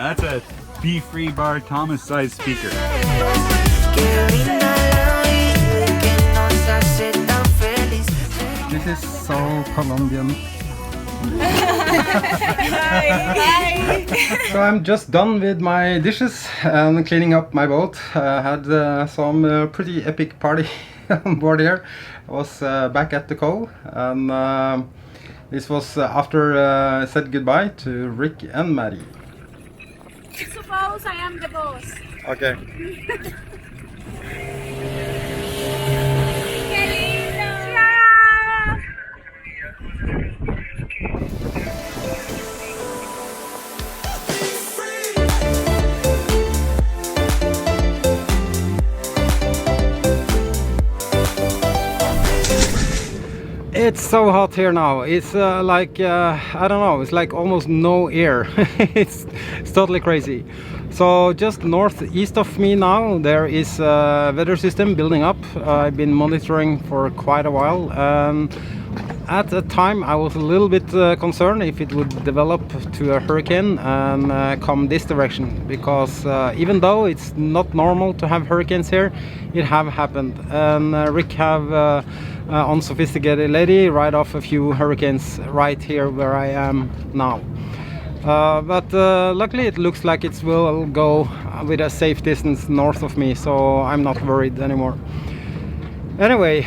That's a B-free bar Thomas size speaker. This is so Colombian. Hi. So I'm just done with my dishes and cleaning up my boat. I had some pretty epic party on board here. I was back at the cove, and this was after I said goodbye to Rick and Maddie. Suppose I am the boss. Okay. It's so hot here now. It's like, I don't know, it's like almost no air. it's totally crazy. So just northeast of me now, there is a weather system building up. I've been monitoring for quite a while. At the time I was a little bit concerned if it would develop to a hurricane and come this direction, because even though it's not normal to have hurricanes here, it have happened. And Rick have unsophisticated lady ride off a few hurricanes right here where I am now. But luckily it looks like it will go with a safe distance north of me, so I'm not worried anymore. Anyway,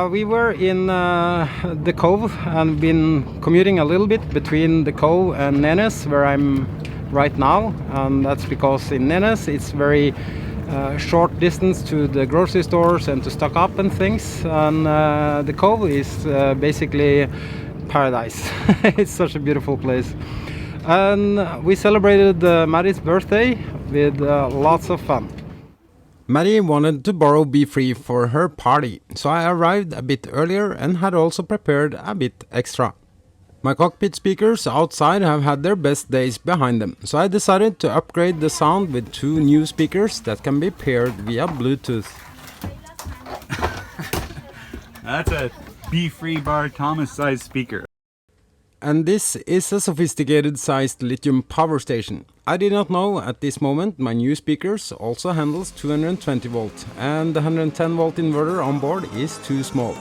we were in the cove and been commuting a little bit between the cove and Nenes, where I'm right now, and that's because in Nenes it's very short distance to the grocery stores and to stock up and things, and the cove is basically paradise. It's such a beautiful place. And we celebrated Maddie's birthday with lots of fun. Maddie wanted to borrow Be Free for her party, so I arrived a bit earlier and had also prepared a bit extra. My cockpit speakers outside have had their best days behind them, so I decided to upgrade the sound with two new speakers that can be paired via Bluetooth. That's a B-free bar Thomas size speaker. And this is a sophisticated sized lithium power station. I did not know at this moment my new speakers also handles 220 volt, and the 110 volt inverter on board is too small.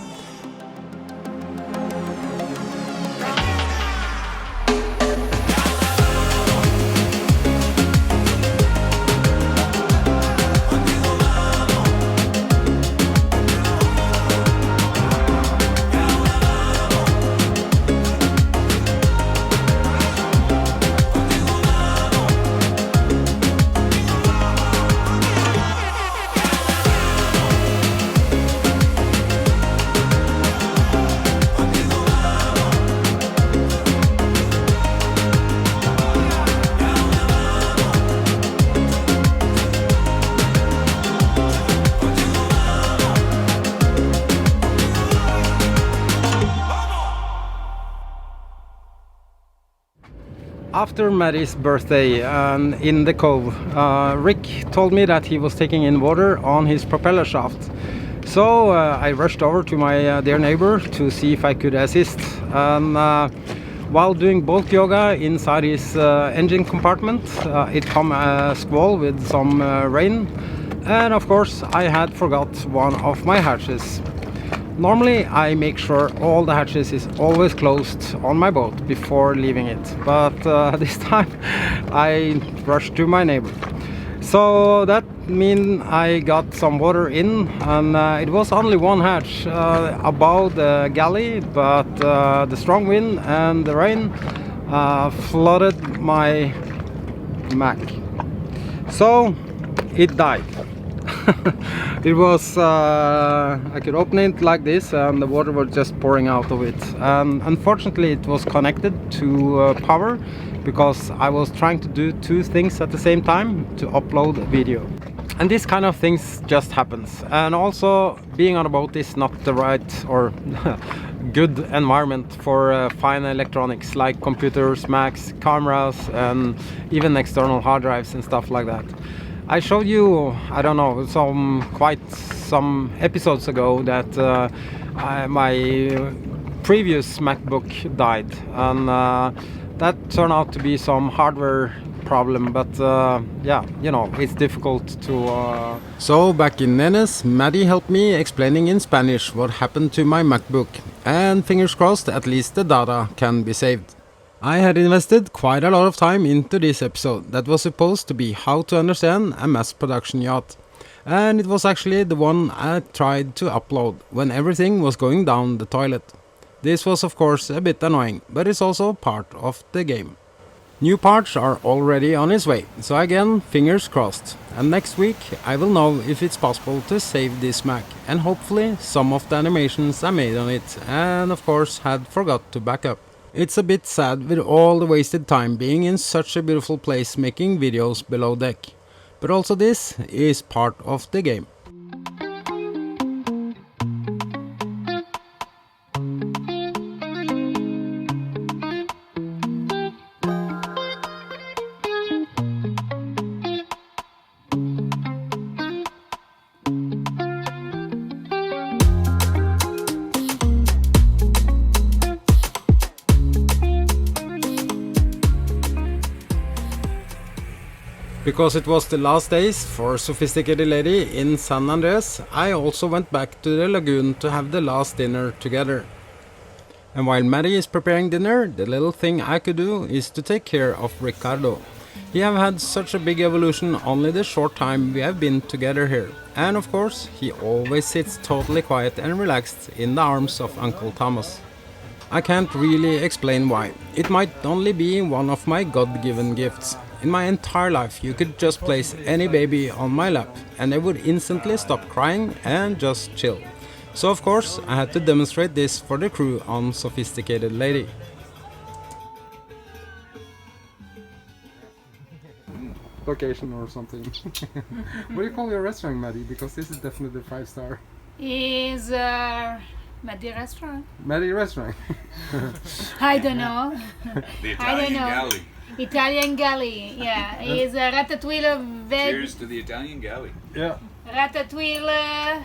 After Maddie's birthday and in the cove, Rick told me that he was taking in water on his propeller shaft. So I rushed over to my dear neighbor to see if I could assist. And while doing bulk yoga inside his engine compartment, it came a squall with some rain. And of course I had forgot one of my hatches. Normally I make sure all the hatches is always closed on my boat before leaving it, but this time I rushed to my neighbor. So that means I got some water in, and it was only one hatch above the galley, but the strong wind and the rain flooded my Mac. So it died. It was, I could open it like this and the water was just pouring out of it. And unfortunately it was connected to power, because I was trying to do two things at the same time to upload a video. And this kind of things just happens. And also being on a boat is not the right or good environment for fine electronics like computers, Macs, cameras, and even external hard drives and stuff like that. I showed you, I don't know, quite some episodes ago that my previous MacBook died, and that turned out to be some hardware problem, but yeah, you know, it's difficult to... So back in Nenes, Maddie helped me explaining in Spanish what happened to my MacBook, and fingers crossed at least the data can be saved. I had invested quite a lot of time into this episode that was supposed to be how to understand a mass production yacht. And it was actually the one I tried to upload when everything was going down the toilet. This was of course a bit annoying, but it's also part of the game. New parts are already on its way, so again, fingers crossed. And next week I will know if it's possible to save this Mac, and hopefully some of the animations I made on it, and of course had forgot to back up. It's a bit sad with all the wasted time being in such a beautiful place making videos below deck. But also this is part of the game. Because it was the last days for Sophisticated Lady in San Andres, I also went back to the lagoon to have the last dinner together. And while Maddie is preparing dinner, the little thing I could do is to take care of Ricardo. He have had such a big evolution only the short time we have been together here. And of course, he always sits totally quiet and relaxed in the arms of Uncle Thomas. I can't really explain why. It might only be one of my God-given gifts. In my entire life, you could just place any baby on my lap and they would instantly stop crying and just chill. So of course, I had to demonstrate this for the crew on Sophisticated Lady. Location or something. What do you call your restaurant, Maddie? Because this is definitely 5-star. Is Maddie restaurant? Maddie restaurant. I don't know. The I don't Italian know. galley. Italian galley, yeah. Is ratatouille veg. Cheers to the Italian galley. Yeah. Ratatouille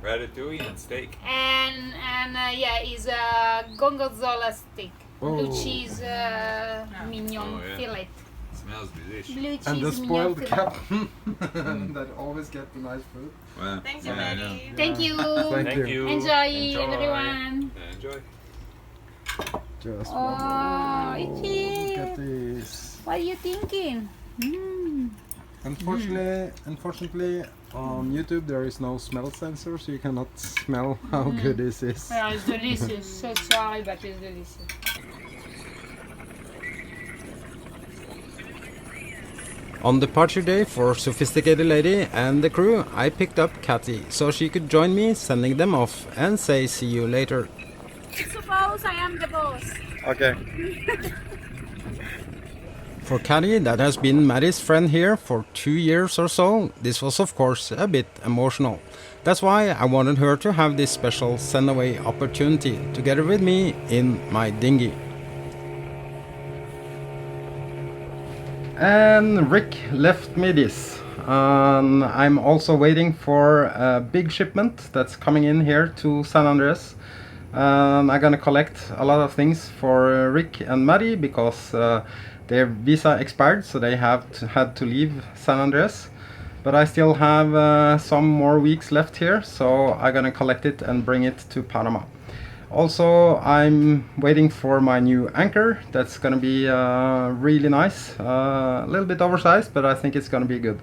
Ratatouille and steak. and yeah, is a gorgonzola steak. Blue Oh. cheese mignon Oh, yeah. fillet. Smells delicious. Blue cheese And the mignon spoiled fillet. captain that always get the nice food. Well, Thanks, yeah, I know. Maddie. Thank you. Thank you. Enjoy, everyone. Enjoy. Just Oh, look Itchy. at this. What are you thinking? Mm. Unfortunately, on YouTube there is no smell sensor, so you cannot smell how good this is. Yeah, it's delicious. So sorry, but it's delicious. On departure day for Sophisticated Lady and the crew, I picked up Cathy so she could join me sending them off and say see you later. Suppose I am the boss. Okay. For Cathy, that has been Maddie's friend here for 2 years or so, this was of course a bit emotional. That's why I wanted her to have this special send-away opportunity together with me in my dinghy. And Rick left me this. I'm also waiting for a big shipment that's coming in here to San Andres. I'm gonna collect a lot of things for Rick and Maddie because their visa expired, so they had to leave San Andres. But I still have some more weeks left here, so I'm gonna collect it and bring it to Panama. Also, I'm waiting for my new anchor. That's gonna be really nice. A little bit oversized, but I think it's gonna be good.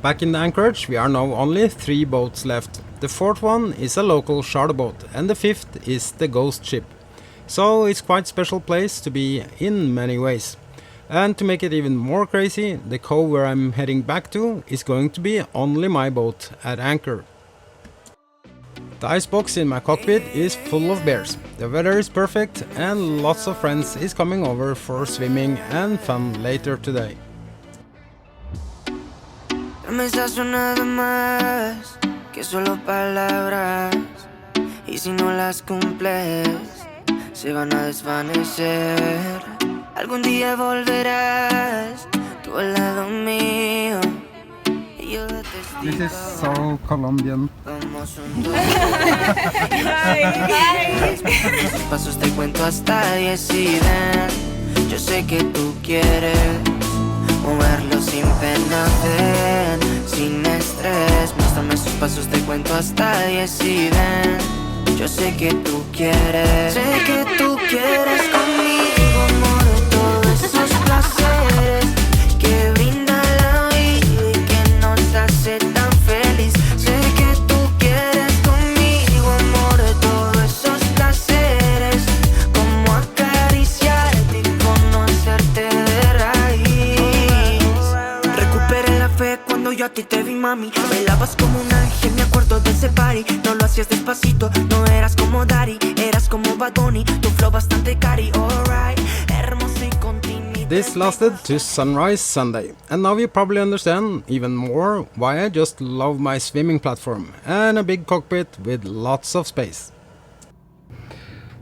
Back in the anchorage, we are now only 3 boats left. The 4th one is a local charter boat, and the 5th is the ghost ship. So it's quite special place to be in many ways. And to make it even more crazy, the cove where I'm heading back to is going to be only my boat at anchor. The icebox in my cockpit is full of bears. The weather is perfect and lots of friends is coming over for swimming and fun later today. Me estás sonando más que solo palabras, y si no las cumples se van a desvanecer. Algún día volverás, tú al lado mío, y yo de testigo. This is so Colombian. Vamos juntos. Esos pasos te cuento hasta 10 y ven, yo sé que tú quieres moverlo sin pena, ven, sin estrés. Muéstrame esos pasos, te cuento hasta 10 y ven, yo sé que tú quieres. Sé que tú quieres conmigo, amor, todos esos placeres que brinda la vida y que nos hace tan feliz. Sé que tú quieres conmigo, amor, todos esos placeres, como acariciarte y conocerte de raíz. Recuperé la fe cuando yo a ti te vi, mami. Bailabas como un ángel, me acuerdo de ese party. No lo hacías despacito, no eras como Daddy, eras como Bad Bunny, tu flow bastante cari, alright. Hermoso y continuidad. This lasted to sunrise Sunday, and now you probably understand even more why I just love my swimming platform and a big cockpit with lots of space.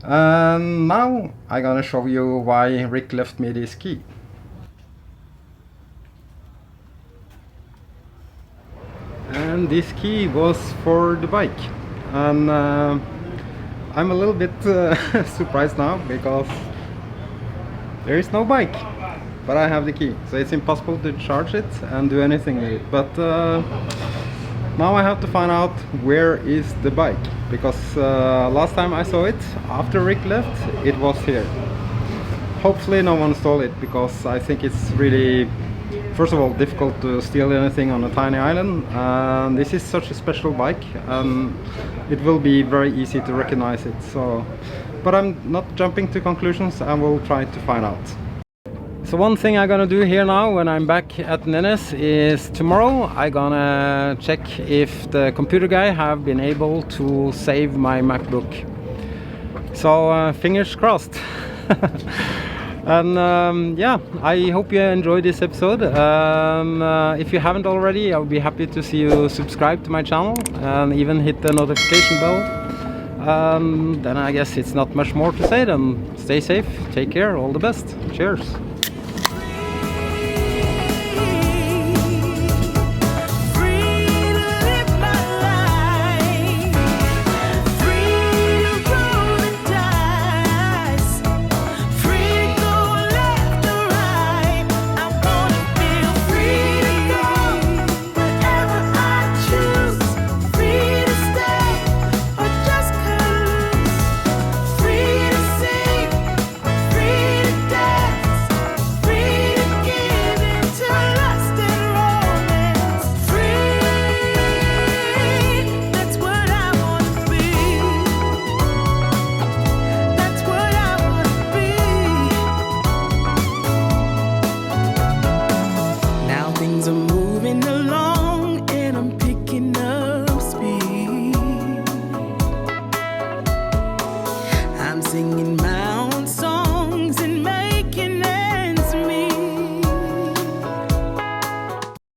And now I'm gonna show you why Rick left me this key. And this key was for the bike, and I'm a little bit surprised now because there is no bike, but I have the key, so it's impossible to charge it and do anything with it. But now I have to find out where is the bike, because last time I saw it after Rick left, it was here. Hopefully no one stole it, because I think it's really, first of all, difficult to steal anything on a tiny island, and this is such a special bike, and it will be very easy to recognize it. So, but I'm not jumping to conclusions, I will try to find out. So one thing I'm gonna do here now when I'm back at Nenes is tomorrow I'm gonna check if the computer guy have been able to save my MacBook. So fingers crossed. And yeah, I hope you enjoyed this episode. If you haven't already, I would be happy to see you subscribe to my channel and even hit the notification bell. Then I guess it's not much more to say than stay safe, take care, all the best. Cheers.